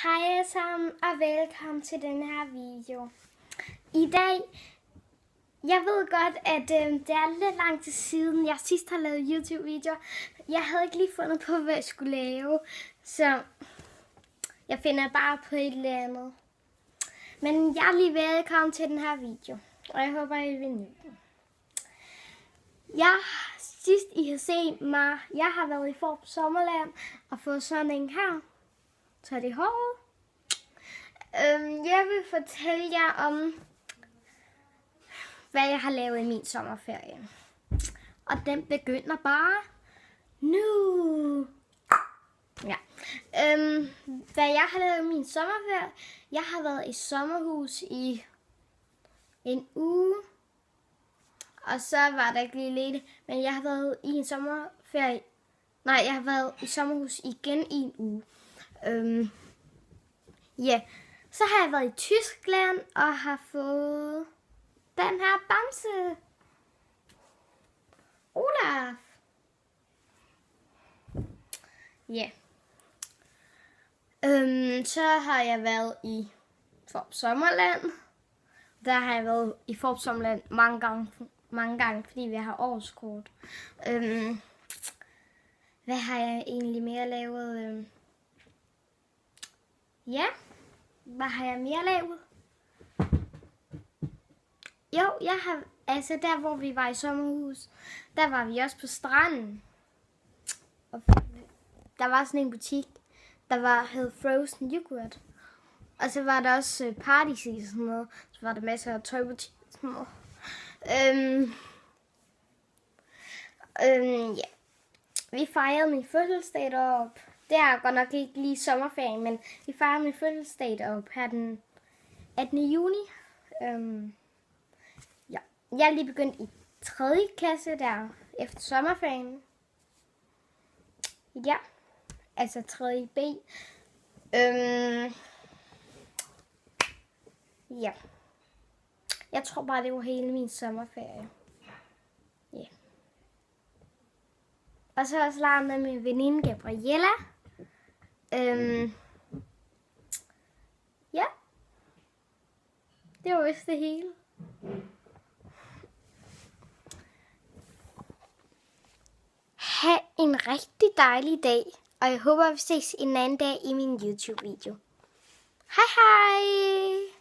Hej alle sammen og velkommen til den her video. I dag, jeg ved godt, at det er lidt lang tid siden, jeg sidst har lavet YouTube-videoer. Jeg havde ikke lige fundet på, hvad jeg skulle lave, så jeg finder bare på et eller andet. Men jeg er lige velkommen til den her video, og jeg håber, I vil nyde den. Sidst I har set mig, jeg har været i Fårup Sommerland og fået sådan en her. Så det håret. Jeg vil fortælle jer om, hvad jeg har lavet i min sommerferie. Og den begynder bare nu. Ja. Hvad jeg har lavet i min sommerferie. Jeg har været i sommerhus i en uge. Og så var der ikke lige lidt. Men jeg har været i en sommerferie. Nej, jeg har været i sommerhus igen i en uge. Ja. Så har jeg været i Tyskland og har fået den her bamse. Olaf. Ja. Så har jeg været i Fårup Sommerland. Der har jeg været i Fårup Sommerland mange gange, fordi vi har årskort. Hvad har jeg egentlig mere lavet? Ja. Hvad har jeg mere lavet? Jo, jeg har, altså der hvor vi var i sommerhus, der var vi også på stranden. Og der var sådan en butik, der hed Frozen Yoghurt. Og så var der også parties i sådan noget. Så var der masser af tøjbutikker og sådan noget. Ja. Vi fejrede min fødselsdag deroppe. Det er godt nok ikke lige sommerferien, men vi fejrede min fødselsdag deroppe her den 18. juni. Ja. Jeg er lige begyndt i 3. klasse der efter sommerferien. Ja, altså 3. B. Ja. Jeg tror bare, det var hele min sommerferie. Ja. Yeah. Og så også leget med min veninde Gabriella. Ja. Det var vist det hele. Ha' en rigtig dejlig dag. Og jeg håber, vi ses en anden dag i min YouTube-video. Hej hej!